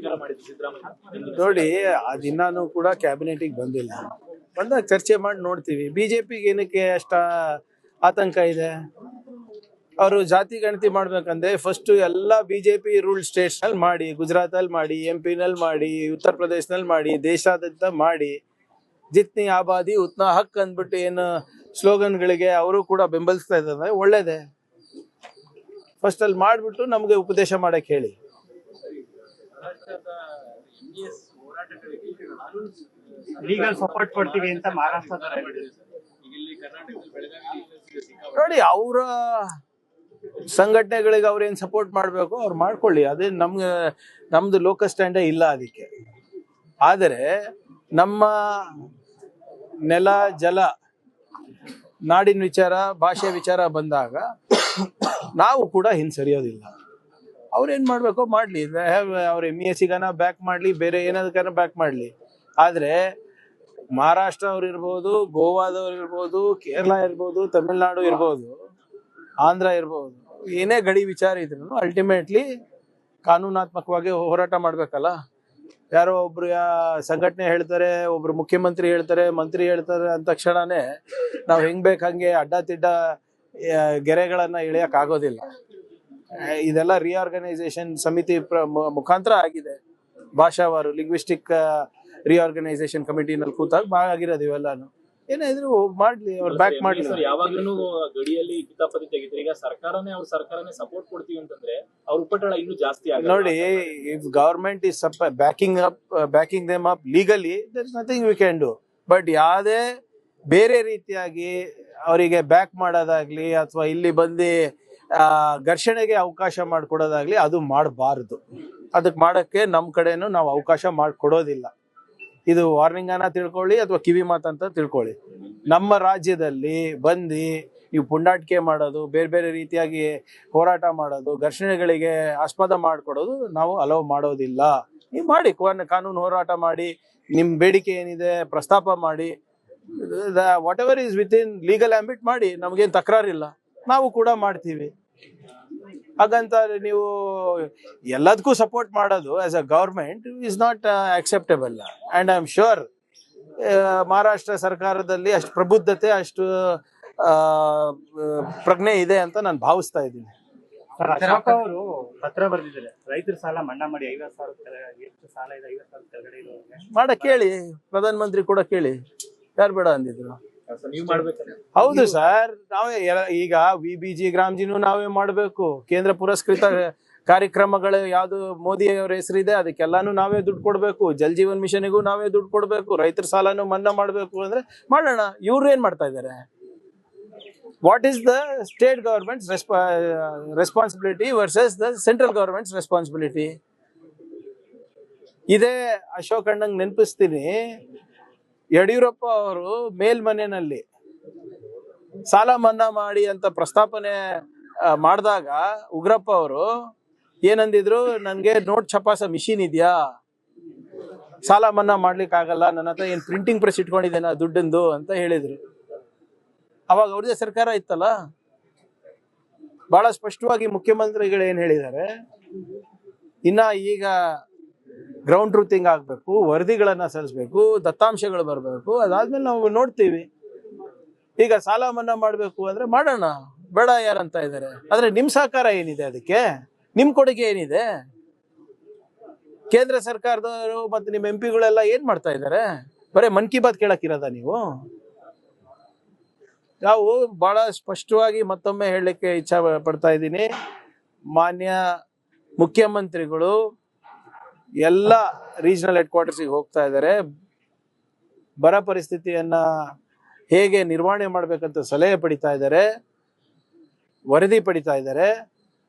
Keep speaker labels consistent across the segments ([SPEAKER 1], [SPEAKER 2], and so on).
[SPEAKER 1] ಸ್ವೀಕಾರ ಮಾಡಿದ್ರು ಸಿದ್ದರಾಮಯ್ಯ.
[SPEAKER 2] ನೋಡಿ, ಅದಿನ್ನಾನು ಕೂಡ ಕ್ಯಾಬಿನೆಟಿಗೆ ಬಂದಿಲ್ಲ. ಬಂದಾಗ ಚರ್ಚೆ ಮಾಡಿ ನೋಡ್ತೀವಿ. ಬಿಜೆಪಿಗೆ ಏನಕ್ಕೆ ಅಷ್ಟ ಆತಂಕ ಇದೆ? ಅವರು ಜಾತಿ ಗಣತಿ ಮಾಡ್ಬೇಕಂದ್ರೆ ಫಸ್ಟ್ ಎಲ್ಲ ಬಿಜೆಪಿ ರೂಲ್ ಸ್ಟೇಟ್ಸ್ ನಲ್ಲಿ ಮಾಡಿ, ಗುಜರಾತ್ ಅಲ್ಲಿ ಮಾಡಿ, MP ನಲ್ಲಿ ಮಾಡಿ, ಉತ್ತರ ಪ್ರದೇಶನಲ್ಲಿ ಮಾಡಿ, ದೇಶಾದ್ಯಂತ ಮಾಡಿ, ಜಿತ್ನಿ ಆಬಾದಿ ಉತ್ನಾ ಹಕ್ ಅಂದ್ಬಿಟ್ಟು ಏನು ಸ್ಲೋಗನ್ಗಳಿಗೆ ಅವರು ಕೂಡ ಬೆಂಬಲಿಸ್ತಾ ಇದ್ದಾರೆ. ಒಳ್ಳೇದೇ. ಫಸ್ಟ್ ಅಲ್ಲಿ ಮಾಡ್ಬಿಟ್ಟು ನಮ್ಗೆ ಉಪದೇಶ ಮಾಡಕ್ ಹೇಳಿ.
[SPEAKER 3] ಲೀಗಲ್ ಸಪೋರ್ಟ್ ಕೊಡ್ತೀವಿ ಅಂತ ಮಹಾರಾಷ್ಟ್ರ
[SPEAKER 2] ನೋಡಿ, ಅವರ ಸಂಘಟನೆಗಳಿಗೆ ಅವ್ರೇನ್ ಸಪೋರ್ಟ್ ಮಾಡ್ಬೇಕು ಅವ್ರು ಮಾಡ್ಕೊಳ್ಳಿ. ಅದೇ ನಮ್ದು ಲೋಕಲ್ ಸ್ಟ್ಯಾಂಡೇ ಇಲ್ಲ ಅದಕ್ಕೆ. ಆದರೆ ನಮ್ಮ ನೆಲ, ಜಲ, ನಾಡಿನ ವಿಚಾರ, ಭಾಷೆ ವಿಚಾರ ಬಂದಾಗ ನಾವು ಕೂಡ ಹಿಂಸರಿಯೋದಿಲ್ಲ. ಅವ್ರೇನ್ ಮಾಡ್ಬೇಕೋ ಮಾಡ್ಲಿ. ಅವ್ರ MESಗಾನ ಬ್ಯಾಕ್ ಮಾಡ್ಲಿ, ಬೇರೆ ಏನಾದಕ್ಕಾನ ಬ್ಯಾಕ್ ಮಾಡ್ಲಿ. ಆದ್ರೆ ಮಹಾರಾಷ್ಟ್ರ ಅವ್ರು ಇರ್ಬೋದು, ಗೋವಾದವ್ರು ಇರ್ಬೋದು, ಕೇರಳ ಇರ್ಬೋದು, ತಮಿಳ್ನಾಡು ಇರ್ಬೋದು, ಆಂಧ್ರ ಇರ್ಬೋದು, ಏನೇ ಗಡಿ ವಿಚಾರ ಇದ್ರು ಅಲ್ಟಿಮೇಟ್ಲಿ ಕಾನೂನಾತ್ಮಕವಾಗಿ ಹೋರಾಟ ಮಾಡ್ಬೇಕಲ್ಲ. ಯಾರೋ ಒಬ್ರು ಸಂಘಟನೆ ಹೇಳ್ತಾರೆ, ಒಬ್ರು ಮುಖ್ಯಮಂತ್ರಿ ಹೇಳ್ತಾರೆ, ಮಂತ್ರಿ ಹೇಳ್ತಾರೆ ಅಂದ ತಕ್ಷಣನೇ ನಾವು ಹೆಂಗ್ ಬೇಕಂಗೆ ಅಡ್ಡ-ತಿಡ್ಡ ಗೆರೆಗಳನ್ನ ಇಳಿಯಕ್ ಆಗೋದಿಲ್ಲ. ಇದೆಲ್ಲ ರಿಆರ್ಗನೈಸೇಷನ್ ಸಮಿತಿ ಮುಖಾಂತರ ಆಗಿದೆ. ಭಾಷಾವಾರು ಲಿಂಗ್ವಿಸ್ಟಿಕ್ ರಿಆರ್ಗನೈಸೇಷನ್ ಕಮಿಟಿನಲ್ಲಿ ಕೂತಾಗ ಆಗಿರೋದು ಇವೆಲ್ಲಾನು. ಏನೇ ಇದ್ರು ಮಾಡ್ಲಿ, ಅವ್ರು ಬ್ಯಾಕ್ ಮಾಡ್ಲಿ.
[SPEAKER 1] ಯಾವಾಗ್ಲೂ ಗಡಿಯಲ್ಲಿ ಕಿತಾಪತಿ ತೆಗಿತಾರೆ. ಈಗ ಸರ್ಕಾರನೇ ಸಪೋರ್ಟ್ ಕೊಡ್ತೀವಿ ಅಂತಂದ್ರೆ ಅವ್ರ ಉಪಟಳ ಇನ್ನೂ ಜಾಸ್ತಿ ಆಗುತ್ತೆ.
[SPEAKER 2] ನೋಡಿ, if government is backing them up legally, there is nothing we can do. But ಯಾವುದೇ ಬೇರೆ ರೀತಿಯಾಗಿ ಅವರಿಗೆ ಬ್ಯಾಕ್ ಮಾಡೋದಾಗ್ಲಿ ಅಥವಾ ಇಲ್ಲಿ ಬಂದು ಘರ್ಷಣೆಗೆ ಅವಕಾಶ ಮಾಡಿಕೊಡೋದಾಗ್ಲಿ ಅದು ಮಾಡಬಾರ್ದು. ಅದಕ್ಕೆ ಮಾಡಕ್ಕೆ ನಮ್ಮ ಕಡೆನೂ ನಾವು ಅವಕಾಶ ಮಾಡಿಕೊಡೋದಿಲ್ಲ. ಇದು ವಾರ್ನಿಂಗ್ ಅನ್ನ ತಿಳ್ಕೊಳ್ಳಿ ಅಥವಾ ಕಿವಿ ಮಾತಂತ ತಿಳ್ಕೊಳ್ಳಿ. ನಮ್ಮ ರಾಜ್ಯದಲ್ಲಿ ಬಂದು ನೀವು ಪುಂಡಾಟಿಕೆ ಮಾಡೋದು, ಬೇರೆ ಬೇರೆ ರೀತಿಯಾಗಿ ಹೋರಾಟ ಮಾಡೋದು, ಘರ್ಷಣೆಗಳಿಗೆ ಆಸ್ಪದ ಮಾಡಿಕೊಡೋದು ನಾವು ಅಲೋ ಮಾಡೋದಿಲ್ಲ. ನೀವು ಮಾಡಿ, ಕಾನೂನು ಹೋರಾಟ ಮಾಡಿ, ನಿಮ್ಮ ಬೇಡಿಕೆ ಏನಿದೆ ಪ್ರಸ್ತಾಪ ಮಾಡಿ, whatever is within legal ambit ಮಾಡಿ, ನಮಗೇನು ತಕರಾರಿಲ್ಲ. ನಾವು ಕೂಡ ಮಾಡ್ತೀವಿ. ಹಾಗಂತ ನೀವು ಎಲ್ಲದಕ್ಕೂ ಸಪೋರ್ಟ್ ಮಾಡೋದು as a government is not acceptable. And I am sure Maharashtra ಸರ್ಕಾರದಲ್ಲಿ ಅಷ್ಟು ಪ್ರಬುದ್ಧತೆ, ಅಷ್ಟು ಪ್ರಜ್ಞೆ ಇದೆ ಅಂತ ನಾನು ಭಾವಿಸ್ತಾ ಇದ್ದೀನಿ.
[SPEAKER 3] ಅಶೋಕ್ ಅವರು ಪತ್ರ ಬರೆದಿದ್ದಾರೆ, ರೈತರ ಸಾಲ ಮನ್ನಾ ಮಾಡಿ 50,000 ಎಷ್ಟು ಸಾಲ ಇದೆ 50,000 ಕೆಳಗಡೆ ಇರೋರಿಗೆ
[SPEAKER 2] ಮಾಡಕ್ ಹೇಳಿ. ಪ್ರಧಾನ ಮಂತ್ರಿ ಕೂಡ ಕೇಳಿ, ಯಾರು ಬೇಡ ಅಂದಿದ್ರು?
[SPEAKER 1] ನೀವು ಮಾಡ್ಬೇಕಲ್ಲ.
[SPEAKER 2] ಹೌದು ಸರ್, ನಾವೇ ಈಗ VBG ಗ್ರಾಮ್ಜಿನೂ ನಾವೇ ಮಾಡಬೇಕು. ಕೇಂದ್ರ ಪುರಸ್ಕೃತ ಕಾರ್ಯಕ್ರಮಗಳು ಯಾವ್ದು ಮೋದಿ ಅವರ ಹೆಸರಿದೆ ಅದಕ್ಕೆಲ್ಲಾನು ನಾವೇ ದುಡ್ಡು ಕೊಡ್ಬೇಕು. ಜಲ್ ಜೀವನ್ ಮಿಷನ್ಗೂ ನಾವೇ ದುಡ್ಡು ಕೊಡ್ಬೇಕು. ರೈತರ ಸಾಲನು ಮನ್ನಾ ಮಾಡ್ಬೇಕು ಅಂದ್ರೆ ಮಾಡೋಣ. ಇವ್ರು ಏನ್ ಮಾಡ್ತಾ ಇದ್ದಾರೆ? What is the state governments responsibility versus the central governments responsibility? ಇದೇ ಅಶೋಕ್ ಅಣ್ಣಂಗ್ ನೆನಪಿಸ್ತೀನಿ. ಯಡಿಯೂರಪ್ಪ ಅವರು ಮೇಲ್ಮನೆಯಲ್ಲಿ ಸಾಲ ಮನ್ನಾ ಮಾಡಿ ಅಂತ ಪ್ರಸ್ತಾಪನೆ ಮಾಡಿದಾಗ ಉಗ್ರಪ್ಪ ಅವರು ಏನಂದಿದ್ರು? ನನ್ಗೆ ನೋಟ್ ಛಪಾಸ ಮಿಷಿನ್ ಇದೆಯಾ, ಸಾಲ ಮನ್ನಾ ಮಾಡ್ಲಿಕ್ಕೆ ಆಗಲ್ಲ, ನನ್ನ ಹತ್ರ ಏನ್ ಪ್ರಿಂಟಿಂಗ್ ಪ್ರೆಸ್ ಇಟ್ಕೊಂಡಿದ್ದೇನ ದುಡ್ಡಿಂದು ಅಂತ ಹೇಳಿದ್ರು. ಅವಾಗ ಅವ್ರದೇ ಸರ್ಕಾರ ಇತ್ತಲ್ಲ. ಬಹಳ ಸ್ಪಷ್ಟವಾಗಿ ಮುಖ್ಯಮಂತ್ರಿಗಳು ಏನ್ ಹೇಳಿದ್ದಾರೆ, ಇನ್ನ ಈಗ ಗ್ರೌಂಡ್ ಟ್ರೂತಿಂಗ್ ಆಗ್ಬೇಕು, ವರದಿಗಳನ್ನ ಸಲ್ಲಿಸ್ಬೇಕು, ದತ್ತಾಂಶಗಳು ಬರಬೇಕು, ಅದಾದ್ಮೇಲೆ ನಾವು ನೋಡ್ತೀವಿ. ಈಗ ಸಾಲ ಮನ್ನಾ ಮಾಡ್ಬೇಕು ಅಂದ್ರೆ ಮಾಡೋಣ, ಬೇಡ ಯಾರಂತ ಇದ್ದಾರೆ. ಆದ್ರೆ ನಿಮ್ ಸಹಕಾರ ಏನಿದೆ? ಅದಕ್ಕೆ ನಿಮ್ ಕೊಡುಗೆ ಏನಿದೆ? ಕೇಂದ್ರ ಸರ್ಕಾರದವರು ಮತ್ತೆ ನಿಮ್ MP ಗಳೆಲ್ಲ ಏನ್ ಮಾಡ್ತಾ ಇದ್ದಾರೆ? ಬರೇ ಮನ್ ಕಿ ಬಾತ್ ಕೇಳಕ್ಕಿರೋದ ನೀವು? ನಾವು ಬಹಳ ಸ್ಪಷ್ಟವಾಗಿ ಮತ್ತೊಮ್ಮೆ ಹೇಳಲಿಕ್ಕೆ ಇಚ್ಛಾ ಪಡ್ತಾ ಇದ್ದೀನಿ. ಮಾನ್ಯ ಮುಖ್ಯಮಂತ್ರಿಗಳು ಎಲ್ಲ ರೀಜನಲ್ ಹೆಡ್ ಕ್ವಾರ್ಟರ್ಸ್ಗೆ ಹೋಗ್ತಾ ಇದ್ದಾರೆ. ಬರ ಪರಿಸ್ಥಿತಿಯನ್ನ ಹೇಗೆ ನಿರ್ವಹಣೆ ಮಾಡ್ಬೇಕಂತ ಸಲಹೆ ಪಡಿತಾ ಇದ್ದಾರೆ, ವರದಿ ಪಡಿತಾ ಇದ್ದಾರೆ.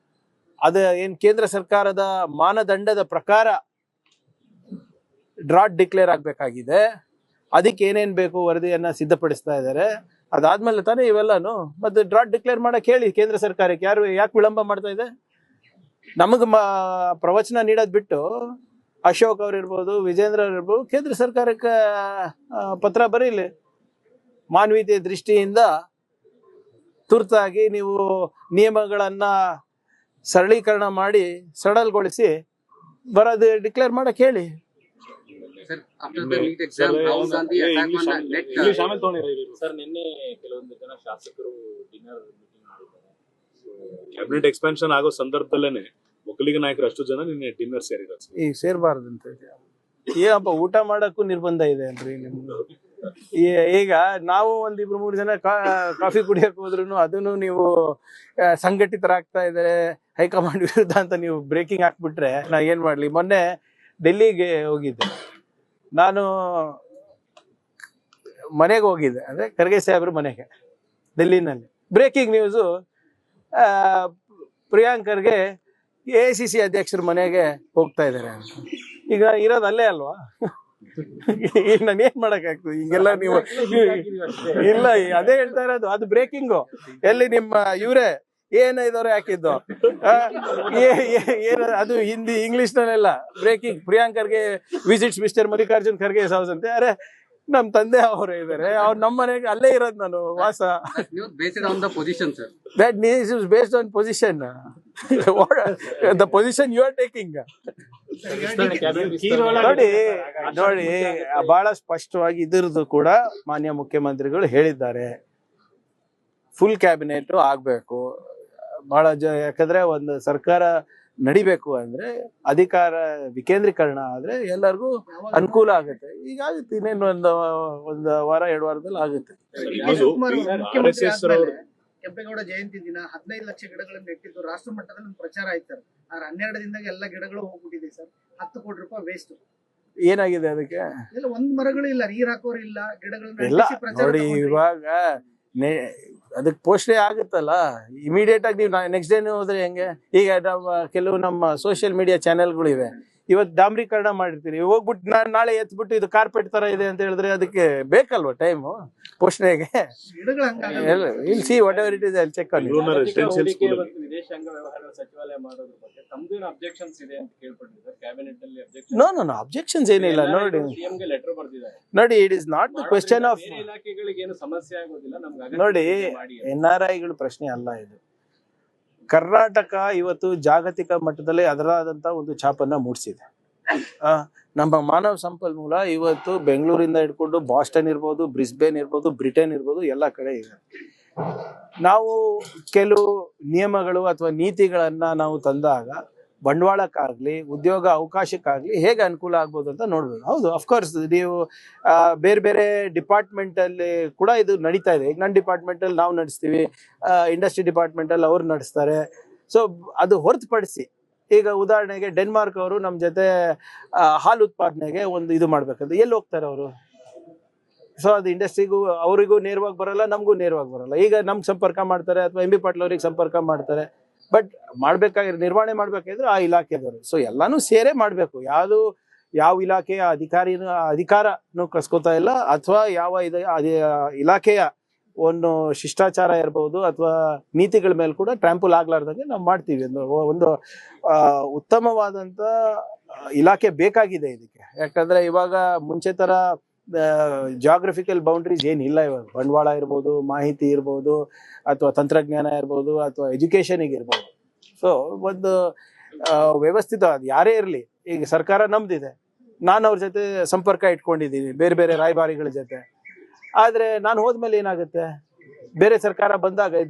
[SPEAKER 2] ಅದ ಏನ್ ಕೇಂದ್ರ ಸರ್ಕಾರದ ಮಾನದಂಡದ ಪ್ರಕಾರ ಡ್ರಾಟ್ ಡಿಕ್ಲೇರ್ ಆಗ್ಬೇಕಾಗಿದೆ. ಅದಕ್ಕೆ ಏನೇನ್ ಬೇಕು ವರದಿಯನ್ನ ಸಿದ್ಧಪಡಿಸ್ತಾ ಇದ್ದಾರೆ. ಅದಾದ್ಮೇಲೆ ತಾನೇ ಇವೆಲ್ಲಾನು. ಮತ್ತೆ ಡ್ರಾಟ್ ಡಿಕ್ಲೇರ್ ಮಾಡಕ್ ಹೇಳಿ ಕೇಂದ್ರ ಸರ್ಕಾರಕ್ಕೆ. ಯಾಕೆ ವಿಳಂಬ ಮಾಡ್ತಾ ಇದೆ? ನಮಗ ಪ್ರವಚನ ನೀಡೋದ್ ಬಿಟ್ಟು ಅಶೋಕ್ ಅವ್ರು ಇರ್ಬೋದು, ವಿಜೇಂದ್ರ ಅವ್ರು ಇರ್ಬೋದು, ಕೇಂದ್ರ ಸರ್ಕಾರಕ್ಕೆ ಪತ್ರ ಬರೀಲಿ. ಮಾನವೀಯತೆ ದೃಷ್ಟಿಯಿಂದ ತುರ್ತಾಗಿ ನೀವು ನಿಯಮಗಳನ್ನ ಸರಳೀಕರಣ ಮಾಡಿ, ಸಡಲ್ಗೊಳಿಸಿ ಬರೋದು ಡಿಕ್ಲೇರ್ ಮಾಡಕ್ ಹೇಳಿ.
[SPEAKER 4] Sir, after the NEET exam, Rahul Gandhi attack on the net.
[SPEAKER 1] Sir ನಿನ್ನೆ ಕೆಲವೊಂದು ಜನ ಶಾಸಕರು ಡಿನ್ನರ್ ಮೀಟಿಂಗ್ ಮಾಡಿದ್ದಾರೆ.
[SPEAKER 5] ಕ್ಯಾಬಿನೆಟ್ ಎಕ್ಸ್ಪಾನ್ಷನ್ ಆಗೋ ಸಂದರ್ಭದಲ್ಲೇನೆ ಒಕ್ಕಲಿಗ ನಾಯಕರು ಅಷ್ಟು ಜನ ನಿನ್ನೆ ಡಿನ್ನರ್ ಸೇರಿದ್ದಾರೆ.
[SPEAKER 2] ಈಗ ಸೇರ್ಬಾರ್ದಂತ ಏನಪ್ಪ, ಊಟ ಮಾಡಕ್ಕೂ ನಿರ್ಬಂಧ ಇದೆ ಅಲ್ರಿ ನಿಮ್ದು. ಈಗ ನಾವು ಒಂದಿಬ್ರು ಮೂರು ಜನ ಕಾಫಿ ಕುಡಿಯಕ್ ಹೋದ್ರು ಅದನ್ನು ನೀವು ಸಂಘಟಿತರಾಗ್ತಾ ಇದ್ದಾರೆ ಹೈಕಮಾಂಡ್ ವಿರುದ್ಧ ಅಂತ ನೀವು ಬ್ರೇಕಿಂಗ್ ಹಾಕ್ಬಿಟ್ರೆ ನಾ ಏನ್ ಮಾಡ್ಲಿ. ಮೊನ್ನೆ ಡೆಲ್ಲಿಗೆ ಹೋಗಿದ್ದೆ ನಾನು, ಮನೆಗೆ ಹೋಗಿದ್ದೆ, ಅಂದ್ರೆ ಖರ್ಗೆ ಸಾಹೇಬ್ರ ಮನೆಗೆ ಡೆಲ್ಲಿನಲ್ಲಿ. ಬ್ರೇಕಿಂಗ್ ನ್ಯೂಸು, ಪ್ರಿಯಾಂಕರ್ಗೆ AICC ಅಧ್ಯಕ್ಷರ ಮನೆಗೆ ಹೋಗ್ತಾ ಇದ್ದಾರೆ ಅಂತ. ಈಗ ಇರೋದು ಅಲ್ಲೇ ಅಲ್ವಾ, ಈಗ ನಾನು ಏನ್ ಮಾಡಕ್ಕಾಗ್ತದೆ ಹಿಂಗೆಲ್ಲ ನೀವು. ಇಲ್ಲ, ಅದೇ ಹೇಳ್ತಾ ಇರೋದು, ಅದು ಬ್ರೇಕಿಂಗು. ಎಲ್ಲಿ ನಿಮ್ಮ ಇವರೇ ಏನಿದವ್ರೆ ಹಾಕಿದ್ದು ಏನ, ಅದು ಹಿಂದಿ ಇಂಗ್ಲಿಷ್ ನಲ್ಲೆಲ್ಲ ಬ್ರೇಕಿಂಗ್. ಪ್ರಿಯಾಂಕರ್ಗೆ visits mister Mallikarjun Kharge house ಅಂತೆ. ಅರೆ ನಮ್ ತಂದೆ ಅವರೇ ಇದಾರೆ, ಅವ್ರು ನಮ್ಮ ಮನೆಗೆ ಅಲ್ಲೇ ಇರೋದು ನಾನು ವಾಸ.
[SPEAKER 4] Based on the position, sir.
[SPEAKER 2] That news is based on position. The position you are taking. ನೋಡಿ ನೋಡಿ, ಬಹಳ ಸ್ಪಷ್ಟವಾಗಿ ಇದ್ರದ್ದು ಕೂಡ ಮಾನ್ಯ ಮುಖ್ಯಮಂತ್ರಿಗಳು ಹೇಳಿದ್ದಾರೆ. ಫುಲ್ ಕ್ಯಾಬಿನೆಟ್ ಆಗ್ಬೇಕು, ಬಹಳ ಯಾಕಂದ್ರೆ ಒಂದು ಸರ್ಕಾರ ನಡಿಬೇಕು ಅಂದ್ರೆ ಅಧಿಕಾರ ವಿಕೇಂದ್ರೀಕರಣ ಆದ್ರೆ ಎಲ್ಲರಿಗೂ ಅನುಕೂಲ ಆಗುತ್ತೆ. ಈಗ ಆಗುತ್ತೆ, ಇನ್ನೇನು ಒಂದು ವಾರ 2 ವಾರದಲ್ಲಿ ಆಗುತ್ತೆ.
[SPEAKER 6] ಕೆಂಪೇಗೌಡ ಜಯಂತಿ ದಿನ 15 ಲಕ್ಷ ಗಿಡಗಳನ್ನು ನೆಟ್ಟಿದ್ದು ರಾಷ್ಟ್ರ ಮಟ್ಟದಲ್ಲಿ ಒಂದು ಪ್ರಚಾರ ಆಯ್ತು ಸರ್. ಆದ್ರೆ 12 ದಿನದಾಗ ಎಲ್ಲ ಗಿಡಗಳು ಹೋಗ್ಬಿಟ್ಟಿದೆ ಸರ್. 10 ಕೋಟಿ ರೂಪಾಯಿ ವೇಸ್ಟ್.
[SPEAKER 2] ಏನಾಗಿದೆ ಅದಕ್ಕೆ?
[SPEAKER 6] ಇಲ್ಲ, ಒಂದ್ ಮರಗಳು ಇಲ್ಲ, ನೀರ್ ಹಾಕೋರು ಇಲ್ಲ, ಗಿಡಗಳನ್ನ
[SPEAKER 2] ಇಲ್ಲ
[SPEAKER 6] ನೆಟ್ಟಿಸಿ ಪ್ರಚಾರ
[SPEAKER 2] ನೋಡಿ,
[SPEAKER 6] ತಗೊಂಡ್ರಿ.
[SPEAKER 2] ಇವಾಗ ಅದಕ್ಕೆ ಪೋಸ್ಟೇ ಆಗುತ್ತಲ್ಲ, ಇಮಿಡಿಯೇಟ್ ಆಗಿ ನೀವು ನೆಕ್ಸ್ಟ್ ಡೇನೇ ಹೋದ್ರೆ ಹೆಂಗೆ? ಈಗ ಕೆಲವು ನಮ್ಮ ಸೋಷಿಯಲ್ ಮೀಡಿಯಾ ಚಾನೆಲ್ಗಳಿವೆ, ಇವತ್ತು ಡಾಂಬ್ರೀಕರಣ ಮಾಡಿರ್ತೀರಿ, ಹೋಗ್ಬಿಟ್ಟು ನಾಳೆ ಎತ್ಬಿಟ್ಟು ಇದು ಕಾರ್ಪೆಟ್ ತರ ಇದೆ ಅಂತ ಹೇಳಿದ್ರೆ ಅದಕ್ಕೆ ಬೇಕಲ್ವಾ ಟೈಮು ಪೋಸ್ಟ್ಗೆ?
[SPEAKER 6] ಗಿಡಗಳು ಹಂಗಾಗಲ್ಲ.
[SPEAKER 2] Will see whatever it is, I will check on it.
[SPEAKER 1] ವಿದೇಶಾಂಗ ವ್ಯವಹಾರಗಳ ಸಚಿವಾಲಯ ಮಾಡೋದ್ರ ಬಗ್ಗೆ ತಮ್ದೇನು ಅಬ್ಜೆಕ್ಷನ್ಸ್ ಇದೆ ಅಂತ ಕೇಳ್ಕೊಂಡಿದ್ದಾರೆ. ಕ್ಯಾಬಿನೆಟ್ ಅಲ್ಲಿ
[SPEAKER 2] ನೋ ಅಬ್ಜೆಕ್ಷನ್ಸ್ ಏನಿಲ್ಲ. ನೋಡಿ
[SPEAKER 1] ಸಿಎಂ ಗೆ ಲೆಟರ್ ಬರ್ದಿದ್ದಾರೆ.
[SPEAKER 2] ನೋಡಿ, it is not the question of,
[SPEAKER 1] ಬೇರೆ ಇಲಾಖೆಗಳಿಗೆ ಏನು ಸಮಸ್ಯೆ ಆಗೋದಿಲ್ಲ, ನಮ್ಗೆ
[SPEAKER 2] ನೋಡಿ NRIಗಳು ಪ್ರಶ್ನೆ ಅಲ್ಲ ಇದು. ಕರ್ನಾಟಕ ಇವತ್ತು ಜಾಗತಿಕ ಮಟ್ಟದಲ್ಲಿ ಅದರಾದಂತ ಒಂದು ಛಾಪನ್ನ ಮೂಡಿಸಿದೆ. ನಮ್ಮ ಮಾನವ ಸಂಪನ್ಮೂಲ ಇವತ್ತು ಬೆಂಗಳೂರಿಂದ ಹಿಡ್ಕೊಂಡು ಬಾಸ್ಟನ್ ಇರ್ಬೋದು, ಬ್ರಿಸ್ಬೇನ್ ಇರ್ಬೋದು, ಬ್ರಿಟನ್ ಇರ್ಬೋದು, ಎಲ್ಲ ಕಡೆ ಇದೆ. ನಾವು ಕೆಲವು ನಿಯಮಗಳು ಅಥವಾ ನೀತಿಗಳನ್ನ ನಾವು ತಂದಾಗ ಬಂಡವಾಳಕ್ಕಾಗ್ಲಿ ಉದ್ಯೋಗ ಅವಕಾಶಕ್ಕಾಗ್ಲಿ ಹೇಗೆ ಅನುಕೂಲ ಆಗ್ಬೋದು ಅಂತ ನೋಡ್ಬೋದು. ಹೌದು, ಅಫ್ಕೋರ್ಸ್ ನೀವು ಬೇರೆ ಬೇರೆ ಡಿಪಾರ್ಟ್ಮೆಂಟ್ ಅಲ್ಲಿ ಕೂಡ ಇದು ನಡೀತಾ ಇದೆ. ಈಗ ನನ್ನ ಡಿಪಾರ್ಟ್ಮೆಂಟ್ ಅಲ್ಲಿ ನಾವು ನಡೆಸ್ತೀವಿ, ಇಂಡಸ್ಟ್ರಿ ಡಿಪಾರ್ಟ್ಮೆಂಟ್ ಅಲ್ಲಿ ಅವ್ರು ನಡೆಸ್ತಾರೆ. ಸೊ ಅದು ಹೊರತುಪಡಿಸಿ ಈಗ ಉದಾಹರಣೆಗೆ ಡೆನ್ಮಾರ್ಕ್ ಅವರು ನಮ್ಮ ಜೊತೆ ಹಾಲು ಉತ್ಪಾದನೆಗೆ ಒಂದು ಇದು ಮಾಡ್ಬೇಕಂದ್ರೆ ಎಲ್ಲಿ ಹೋಗ್ತಾರೆ ಅವರು? ಸೊ ಅದು ಇಂಡಸ್ಟ್ರಿಗೂ ಅವರಿಗೂ ನೇರವಾಗಿ ಬರಲ್ಲ, ನಮಗೂ ನೇರವಾಗಿ ಬರಲ್ಲ. ಈಗ ನಮ್ಗೆ ಸಂಪರ್ಕ ಮಾಡ್ತಾರೆ ಅಥವಾ MB ಪಾಟೀಲ್ ಅವ್ರಿಗೆ ಸಂಪರ್ಕ ಮಾಡ್ತಾರೆ. ಬಟ್ ಮಾಡ್ಬೇಕಾಗಿರೋ ನಿರ್ವಹಣೆ ಮಾಡ್ಬೇಕಾದ್ರೆ ಆ ಇಲಾಖೆದವರು. ಸೊ ಎಲ್ಲಾನು ಸೇರೇ ಮಾಡ್ಬೇಕು. ಯಾವ ಇಲಾಖೆಯ ಅಧಿಕಾರನು ಕಸ್ಕೋತಾ ಇಲ್ಲ, ಅಥವಾ ಯಾವ ಇಲಾಖೆಯ ಒಂದು ಶಿಷ್ಟಾಚಾರ ಇರ್ಬೋದು ಅಥವಾ ನೀತಿಗಳ ಮೇಲೆ ಕೂಡ ಟ್ರಾಂಪಲ್ ಆಗ್ಲಾರ್ದಂಗೆ ನಾವು ಮಾಡ್ತೀವಿ. ಒಂದು ಉತ್ತಮವಾದಂತ ಇಲಾಖೆ ಬೇಕಾಗಿದೆ ಇದಕ್ಕೆ. ಯಾಕಂದ್ರೆ ಇವಾಗ ಮುಂಚೆ ತರ ಜಾಗ್ರಫಿಕಲ್ ಬೌಂಡ್ರೀಸ್ ಏನಿಲ್ಲ. ಇವಾಗ ಬಂಡವಾಳ ಇರ್ಬೋದು, ಮಾಹಿತಿ ಇರ್ಬೋದು, ಅಥವಾ ತಂತ್ರಜ್ಞಾನ ಇರ್ಬೋದು, ಅಥವಾ ಎಜುಕೇಶನ್ಗೆ ಇರ್ಬೋದು. ಸೊ ಒಂದು ವ್ಯವಸ್ಥಿತ, ಅದು ಯಾರೇ ಇರಲಿ, ಈಗ ಸರ್ಕಾರ ನಮ್ದಿದೆ, ನಾನು ಅವ್ರ ಜೊತೆ ಸಂಪರ್ಕ ಇಟ್ಕೊಂಡಿದ್ದೀನಿ ಬೇರೆ ಬೇರೆ ರಾಯಭಾರಿಗಳ ಜೊತೆ. ಆದ್ರೆ ನಾನು ಹೋದ್ಮೇಲೆ ಏನಾಗುತ್ತೆ, ಬೇರೆ ಸರ್ಕಾರ ಬಂದಾಗ ಇದು